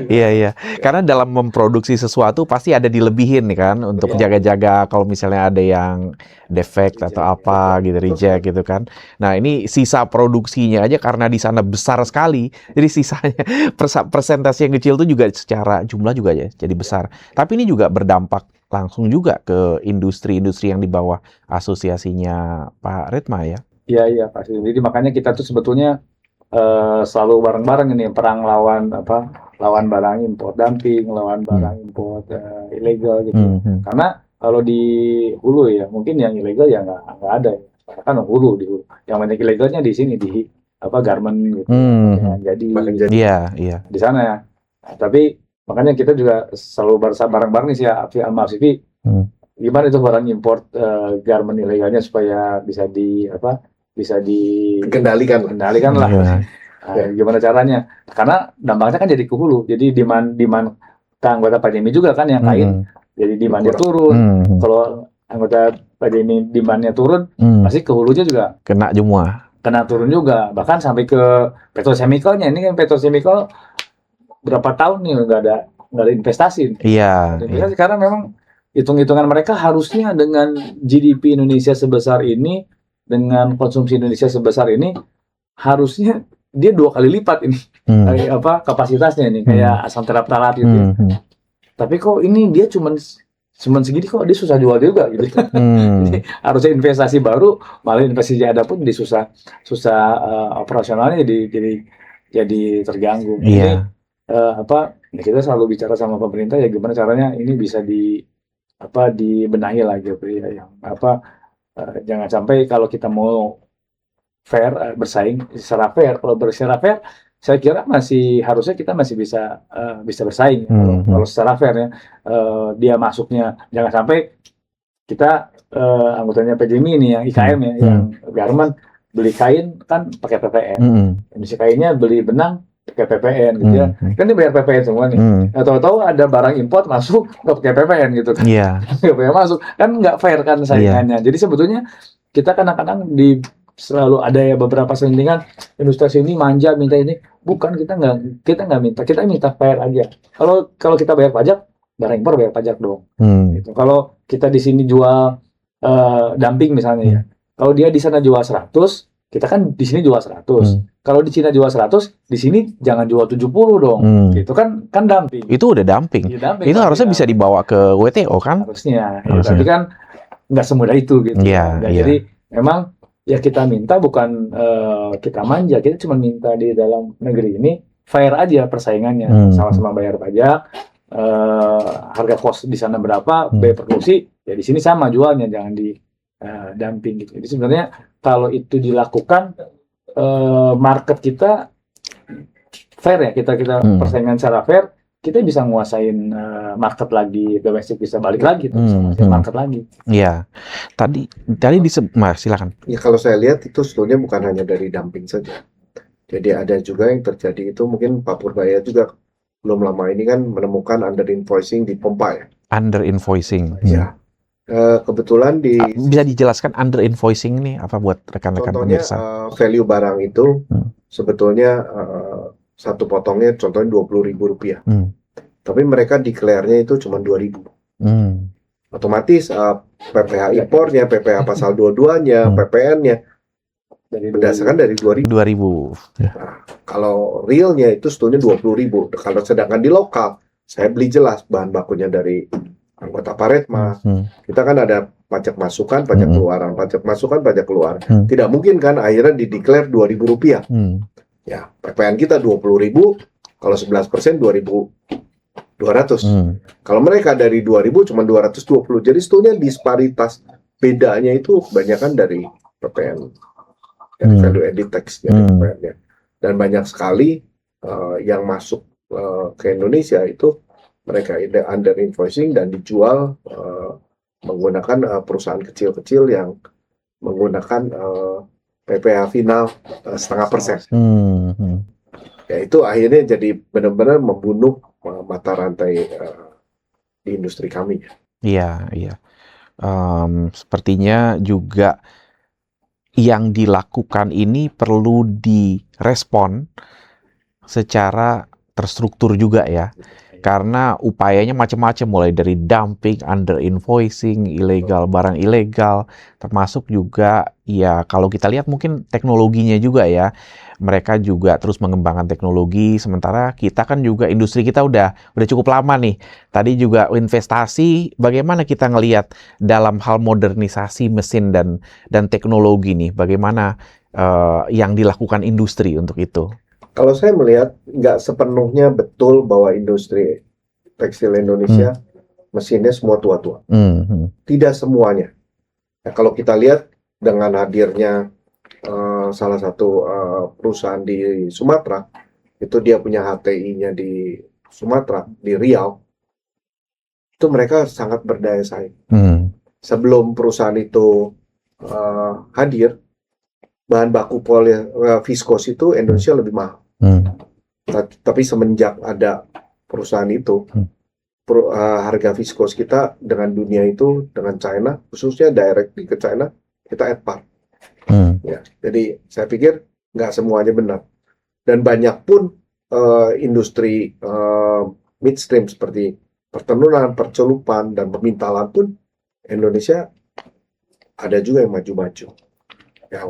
Iya. Karena dalam memproduksi sesuatu pasti ada dilebihin kan untuk jaga-jaga kalau misalnya ada yang defect atau apa gitu, reject gitu kan. Nah, ini sisa produksinya aja karena di sana besar sekali. Jadi sisanya persentase yang kecil itu juga secara jumlah juga ya jadi besar. Tapi ini juga berdampak langsung juga ke industri-industri yang di bawah asosiasinya Pak Redma ya. Iya pasti. Jadi makanya kita tuh sebetulnya selalu bareng-bareng ini perang lawan barang impor dumping, lawan barang impor ilegal gitu. Karena kalau di hulu ya mungkin yang ilegal ya nggak ada ya. Kan hulu di hulu. Yang banyak ilegalnya di sini di garment gitu. Jadi iya. Di sana ya. Nah, tapi makanya kita juga selalu bareng-bareng nih sih ya, sama Sivi. gimana itu barang import garment ilegalnya supaya bisa Kendalikan. kendalikan lah. Iya. Gimana caranya? Karena dampaknya kan jadi ke hulu. Jadi demand ke anggota Pajemi juga kan yang kain. Jadi demandnya turun. Kalau anggota Pajemi demandnya turun, pasti ke hulunya juga Kena semua. kena turun juga. Bahkan sampai ke petrochemicalnya. Ini kan petrochemical berapa tahun nih nggak ada investasi. Iya. Investasi karena memang hitung-hitungan mereka harusnya dengan GDP Indonesia sebesar ini, dengan konsumsi Indonesia sebesar ini, harusnya dia 2 kali lipat ini kapasitasnya ini kayak asam teraptalat gitu ya. Tapi kok ini dia cuman segini kok dia susah jual juga gitu. Jadi harusnya investasi baru, malah investasi ada pun dia susah operasionalnya jadi terganggu. Iya. Ini kita selalu bicara sama pemerintah ya gimana caranya ini bisa dibenahi lagi gitu ya, yang jangan sampai kalau kita mau fair, bersaing secara fair. Kalau secara fair, saya kira harusnya kita masih bisa bersaing. Kalau secara fair ya, dia masuknya jangan sampai kita anggotanya PJMI ini yang IKM ya, yang garment beli kain kan pakai PPN, industri kainnya beli benang pakai PPN gitu ya, kan dia bayar PPN semua nih. Tahu-tahu ada barang import masuk nggak pakai PPN gitu kan, nggak bayar masuk, kan nggak fair kan saingannya. Jadi sebetulnya kita kadang-kadang selalu ada ya beberapa selentingan industri ini manja minta ini, bukan, kita nggak minta, kita minta fair aja. Kalau kita bayar pajak, barang impor bayar pajak dong. Gitu. Kalau kita di sini jual dumping misalnya ya, kalau dia di sana jual 100, kita kan di sini jual 100. Kalau di Cina jual 100, di sini jangan jual 70 dong. Gitu kan dumping. Itu udah dumping. Itu harusnya bisa dibawa ke WTO kan? Harusnya. Ya, tapi kan nggak semudah itu gitu. Jadi memang ya kita minta bukan kita manja, kita cuma minta di dalam negeri ini fair aja persaingannya, sama-sama bayar pajak, harga kos di sana berapa, biaya produksi ya di sini sama jualnya, jangan di dumping gitu. Jadi sebenarnya kalau itu dilakukan, market kita fair ya, kita persaingan secara fair, kita bisa nguasain market lagi, domestik bisa balik lagi, market lagi. Iya. Tadi silakan. Ya kalau saya lihat itu sebetulnya bukan hanya dari dumping saja. Jadi ada juga yang terjadi itu mungkin Pak Purbaya juga belum lama ini kan menemukan under invoicing di pompa ya. Under invoicing. Ya. Kebetulan bisa dijelaskan under invoicing ini apa buat rekan-rekan pemirsa? Contohnya value barang itu sebetulnya satu potongnya contohnya Rp20.000. Tapi mereka declare-nya itu cuma 2.000. Otomatis PPh impornya, PPh pasal 22-nya, PPN-nya berdasarkan dari 2.000. Nah, kalau realnya itu sebetulnya 20.000. Kalau sedangkan di lokal, saya beli jelas bahan bakunya dari anggota Paretma. Kita kan ada pajak masukan, pajak keluaran, pajak masukan, pajak keluaran. Tidak mungkin kan akhirnya dideklar Rp2.000. Ya, PPN kita 20.000, kalau 11% 2.200. Kalau mereka dari 2.000 cuma 220. Jadi sebetulnya disparitas bedanya itu kebanyakan dari PPN, dari value added tax dari PPN-nya. Dan banyak sekali yang masuk ke Indonesia itu mereka under invoicing dan dijual menggunakan perusahaan kecil-kecil yang menggunakan PPh final 0,5%. Ya itu akhirnya jadi benar-benar membunuh mata rantai di industri kami. Iya. Sepertinya juga yang dilakukan ini perlu direspon secara terstruktur juga ya. Karena upayanya macam-macam, mulai dari dumping, under invoicing, barang ilegal, termasuk juga ya kalau kita lihat mungkin teknologinya juga ya. Mereka juga terus mengembangkan teknologi, sementara kita kan juga industri kita udah cukup lama nih. Tadi juga investasi, bagaimana kita ngelihat dalam hal modernisasi mesin dan teknologi nih, bagaimana yang dilakukan industri untuk itu? Kalau saya melihat nggak sepenuhnya betul bahwa industri tekstil Indonesia mesinnya semua tua-tua. Tidak semuanya. Nah, kalau kita lihat dengan hadirnya salah satu perusahaan di Sumatera, itu dia punya HTI-nya di Sumatera, di Riau, itu mereka sangat berdaya saing. sebelum perusahaan itu hadir, bahan baku viskos itu Indonesia lebih mahal. Tapi semenjak ada perusahaan itu, harga viskos kita dengan dunia itu, dengan China, khususnya direct ke China, kita at par. Ya, jadi saya pikir nggak semuanya benar. Dan banyak pun industri midstream seperti pertenunan, percelupan, dan pemintalan pun Indonesia ada juga yang maju-maju. Ya,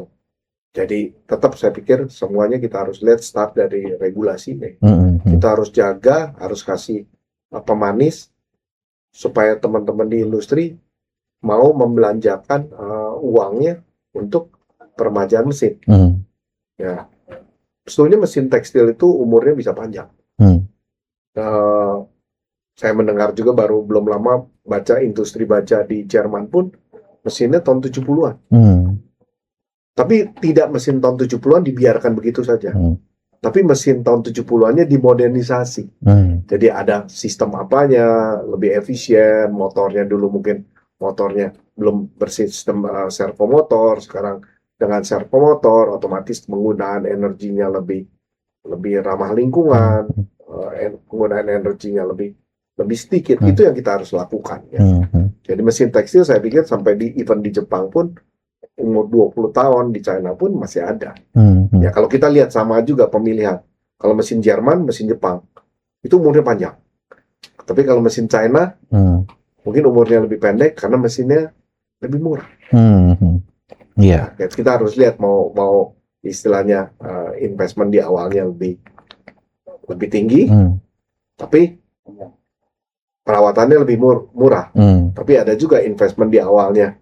jadi tetap saya pikir semuanya kita harus lihat start dari regulasi nih. Kita harus jaga, harus kasih pemanis supaya teman-teman di industri mau membelanjakan uangnya untuk peremajaan mesin. Ya, sebetulnya mesin tekstil itu umurnya bisa panjang. Saya mendengar juga belum lama baca industri baja di Jerman pun mesinnya tahun 70-an. Tapi tidak mesin tahun 70-an dibiarkan begitu saja. Tapi mesin tahun 70-annya dimodernisasi. Jadi ada sistem apanya, lebih efisien, motornya dulu mungkin motornya belum bersistem servo motor, sekarang dengan servo motor otomatis penggunaan energinya lebih ramah lingkungan, penggunaan energinya lebih sedikit. Itu yang kita harus lakukan ya. Jadi mesin tekstil saya pikir sampai event di Jepang pun umur 20 tahun, di China pun masih ada. Ya kalau kita lihat sama juga pemilihan. Kalau mesin Jerman, mesin Jepang itu umurnya panjang. Tapi kalau mesin China mungkin umurnya lebih pendek karena mesinnya lebih murah. Iya. Ya, kita harus lihat mau istilahnya investment di awalnya lebih tinggi, tapi perawatannya lebih murah. Tapi ada juga investment di awalnya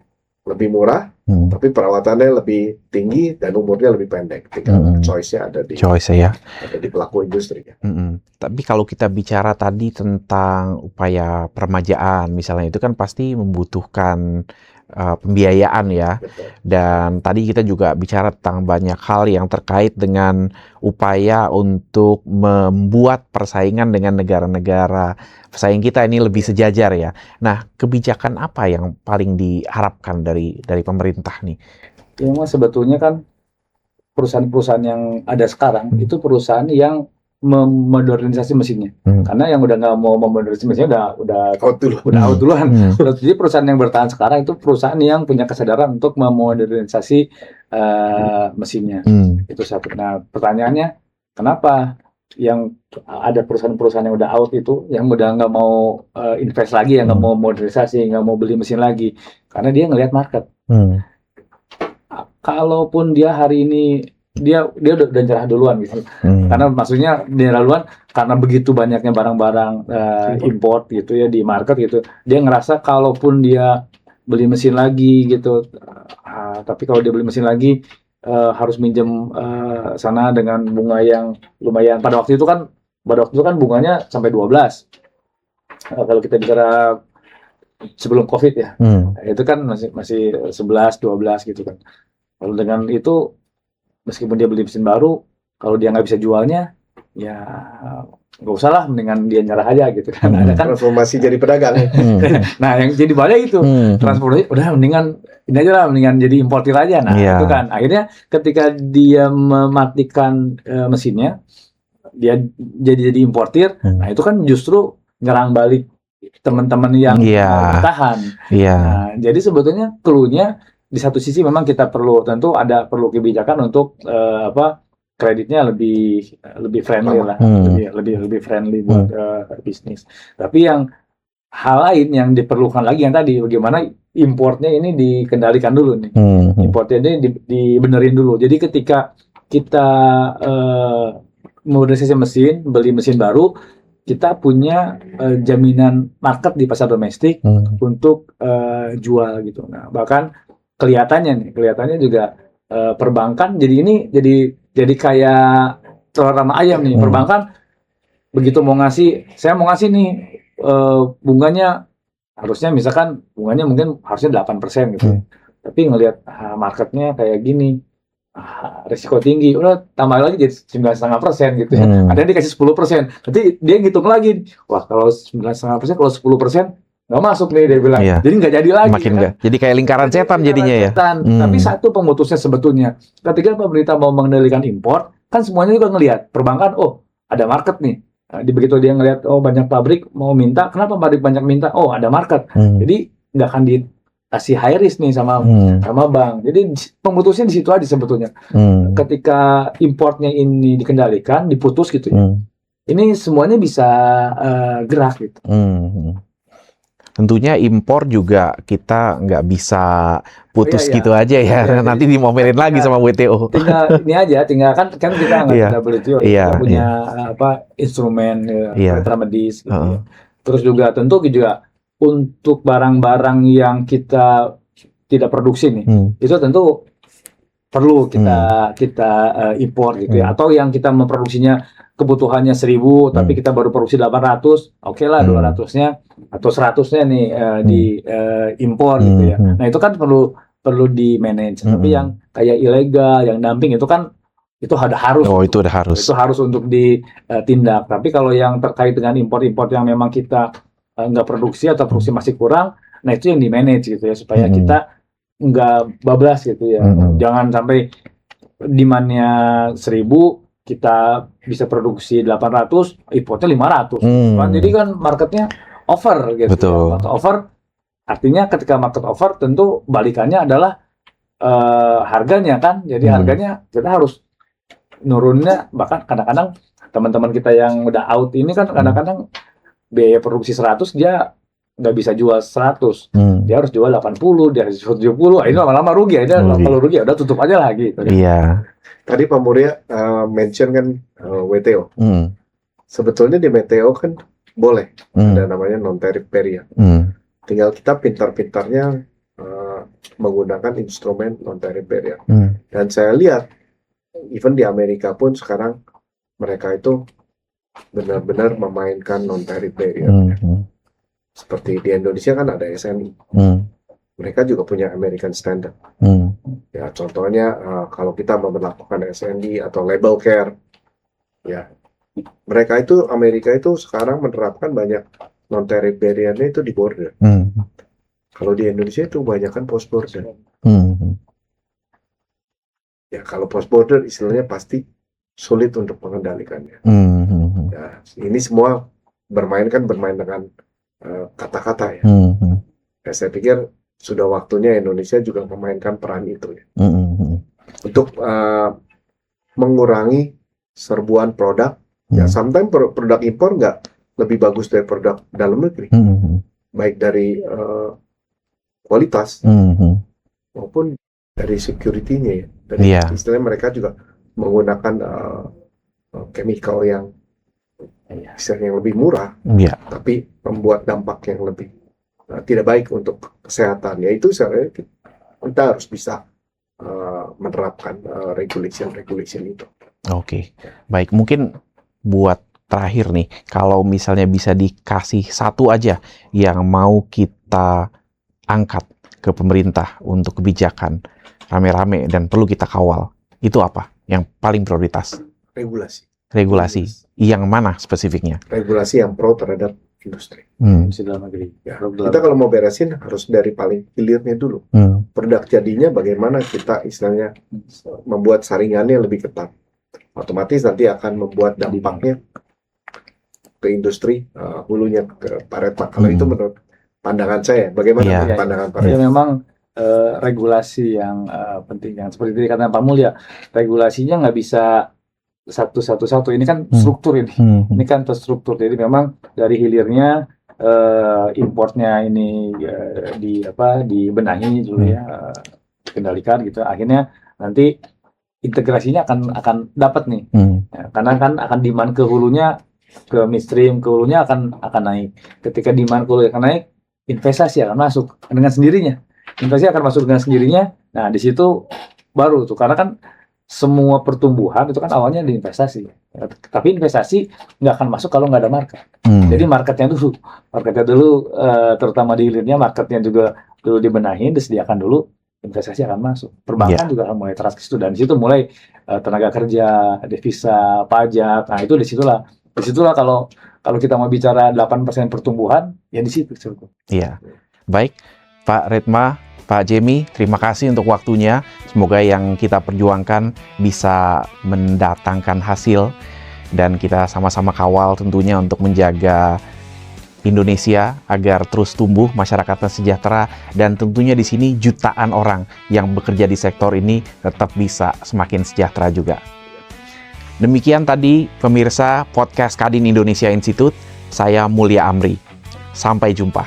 lebih murah, tapi perawatannya lebih tinggi dan umurnya lebih pendek. Tinggal choice-nya ada di pelaku industri. Tapi kalau kita bicara tadi tentang upaya peremajaan, misalnya itu kan pasti membutuhkan pembiayaan ya. Betul. Dan tadi kita juga bicara tentang banyak hal yang terkait dengan upaya untuk membuat persaingan dengan negara-negara pesaing kita ini lebih sejajar ya. Nah, kebijakan apa yang paling diharapkan dari pemerintah nih? Ya, Mas, sebetulnya kan perusahaan-perusahaan yang ada sekarang itu perusahaan yang memodernisasi mesinnya. Karena yang udah nggak mau memodernisasi mesinnya udah out duluan. Jadi perusahaan yang bertahan sekarang itu perusahaan yang punya kesadaran untuk memodernisasi mesinnya. Itu satu. Nah, pertanyaannya kenapa yang ada perusahaan-perusahaan yang udah out itu, yang udah nggak mau invest lagi, yang nggak mau modernisasi, nggak mau beli mesin lagi, karena dia ngelihat market. Kalaupun dia hari ini dia udah nyerah duluan gitu. Karena maksudnya dia duluan karena begitu banyaknya barang-barang import gitu ya di market gitu. Dia ngerasa kalaupun dia beli mesin lagi gitu, tapi kalau dia beli mesin lagi harus minjem sana dengan bunga yang lumayan. Pada waktu itu kan bunganya sampai 12. Kalau kita bicara sebelum Covid ya. Itu kan masih 11, 12 gitu kan. Lalu dengan itu meskipun dia beli mesin baru, kalau dia nggak bisa jualnya, ya nggak usah lah, mendingan dia nyerah aja gitu kan. Ada kan transformasi jadi pedagang. Nah, yang jadi banyak itu transportasi, udah mendingan ini aja lah, mendingan jadi importir aja. Nah, itu kan akhirnya ketika dia mematikan mesinnya, dia jadi importir. Nah, itu kan justru nyerang balik teman-teman yang bertahan. Nah, jadi sebetulnya clue-nya di satu sisi memang kita perlu kebijakan untuk kreditnya lebih friendly lah, lebih friendly buat bisnis. Tapi yang hal lain yang diperlukan lagi yang tadi, bagaimana importnya ini dikendalikan dulu nih. Importnya ini dibenerin dulu. Jadi ketika kita modernisasi mesin, beli mesin baru, kita punya jaminan market di pasar domestik untuk jual gitu. Nah, bahkan kelihatannya juga perbankan jadi kayak telur sama ayam nih. Perbankan begitu saya mau ngasih nih bunganya, harusnya misalkan bunganya mungkin harusnya 8% gitu. Tapi ngelihat marketnya kayak gini, risiko tinggi, udah tambah lagi jadi 9,5% gitu ya. Ada yang dikasih 10%. Nanti dia ngitung lagi, wah kalau 9,5%, kalau 10%, nggak masuk nih dia bilang. Iya. Jadi nggak jadi lagi. Makin kan? nggak. Jadi kayak lingkaran setan jadinya ya. Setan. Tapi satu pemutusnya sebetulnya, ketika pemerintah mau mengendalikan impor, kan semuanya juga ngelihat perbankan, oh ada market nih. Begitu dia ngelihat, oh banyak pabrik mau minta, kenapa pabrik banyak minta? Oh ada market. Jadi nggak akan dikasih high risk nih sama bank. Jadi pemutusnya di situ aja sebetulnya. Ketika importnya ini dikendalikan, diputus gitu ya. Ini semuanya bisa gerak gitu. Tentunya impor juga kita nggak bisa putus Iya. gitu aja ya. Iya, Nanti dimomelin lagi sama WTO. Tinggal ini aja, kan kita nggak WTO, Iya, kita punya instrumen remedies gitu ya. Terus juga tentu juga untuk barang-barang yang kita tidak produksi nih, itu tentu perlu kita impor gitu ya. Atau yang kita memproduksinya kebutuhannya 1.000 tapi kita baru produksi 800, oke lah 200-nya atau 100-nya nih di impor gitu ya. Nah itu kan perlu di manage. Tapi yang kayak ilegal, yang dumping itu kan itu harus. Oh itu udah harus. Itu harus untuk ditindak. Tapi kalau yang terkait dengan impor-impor yang memang kita nggak produksi atau produksi masih kurang, nah itu yang di manage gitu ya supaya kita nggak bablas gitu ya. Jangan sampai demand-nya 1.000 kita bisa produksi 800, importnya 500. Kan? Jadi kan marketnya over gitu. Betul. Market over artinya ketika market over tentu balikannya adalah harganya kan. Jadi harganya kita harus nurunnya, bahkan kadang-kadang teman-teman kita yang udah out ini kan kadang-kadang biaya produksi 100 dia nggak bisa jual 100. Dia harus jual 80, dia harus jual 70. Ini lama-lama rugi aja. Kalau rugi udah tutup aja lagi gitu. Iya. Tadi Pak Mulya mention kan WTO. Sebetulnya di WTO kan boleh ada namanya non-tariff barrier. Tinggal kita pintar-pintarnya menggunakan instrumen non-tariff barrier. Dan saya lihat, even di Amerika pun sekarang mereka itu benar-benar memainkan non-tariff barrier. Seperti di Indonesia kan ada SNI. Mereka juga punya American Standard. Ya, contohnya kalau kita memperlakukan SND atau label care, ya mereka itu Amerika itu sekarang menerapkan banyak non-tariff barrier-nya itu di border. Kalau di Indonesia itu kebanyakan post border. Ya kalau post border istilahnya pasti sulit untuk mengendalikannya. Ya, ini semua bermain dengan kata-kata ya. Ya. Saya pikir sudah waktunya Indonesia juga memainkan peran itu ya. Untuk mengurangi serbuan produk. Ya, sometimes produk impor nggak lebih bagus dari produk dalam negeri. Baik dari kualitas maupun dari security-nya ya. Dari istilahnya mereka juga menggunakan chemical yang lebih murah, tapi membuat dampak yang lebih tidak baik untuk kesehatan. Yaitu kita harus bisa menerapkan regulation itu. Oke. Baik, mungkin buat terakhir nih, kalau misalnya bisa dikasih satu aja yang mau kita angkat ke pemerintah untuk kebijakan rame-rame dan perlu kita kawal, itu apa yang paling prioritas? Regulasi. Yang mana spesifiknya? Regulasi yang pro terhadap industri. Dalam negeri. Ya, kita kalau mau beresin harus dari paling hilirnya dulu. Produk jadinya bagaimana kita istilahnya membuat saringannya lebih ketat. Otomatis nanti akan membuat dampaknya ke industri hulunya ke Parepa. Kalau itu menurut pandangan saya, bagaimana pandangan Parepa? Ya memang regulasi yang penting. Yang seperti tadi kata Pak Mulya, regulasinya nggak bisa satu-satu. Ini kan struktur ini. Ini kan terstruktur. Jadi memang dari hilirnya importnya ini dibenahi dulu ya, dikendalikan gitu. Akhirnya nanti integrasinya akan dapat nih. Ya, karena kan akan demand ke hulunya, ke midstream, ke hulunya akan naik. Ketika demand ke hulunya akan naik, investasi akan masuk dengan sendirinya. Investasi akan masuk dengan sendirinya. Nah, di situ baru tuh, karena kan semua pertumbuhan itu kan awalnya di investasi. Tapi investasi nggak akan masuk kalau nggak ada market. Jadi marketnya dulu terutama di hilirnya, marketnya juga dulu dibenahin, disediakan dulu, investasi akan masuk. Perbankan juga akan mulai terus itu, dan di situ mulai tenaga kerja, devisa, pajak. Nah itu disitulah kalau Kalau kita mau bicara 8% pertumbuhan, ya di situ sebetulnya. Iya. Baik, Pak Redma, Pak Jemi, terima kasih untuk waktunya. Semoga yang kita perjuangkan bisa mendatangkan hasil dan kita sama-sama kawal tentunya untuk menjaga Indonesia agar terus tumbuh, masyarakatnya sejahtera, dan tentunya di sini jutaan orang yang bekerja di sektor ini tetap bisa semakin sejahtera juga. Demikian tadi pemirsa podcast Kadin Indonesia Institute, saya Mulia Amri. Sampai jumpa.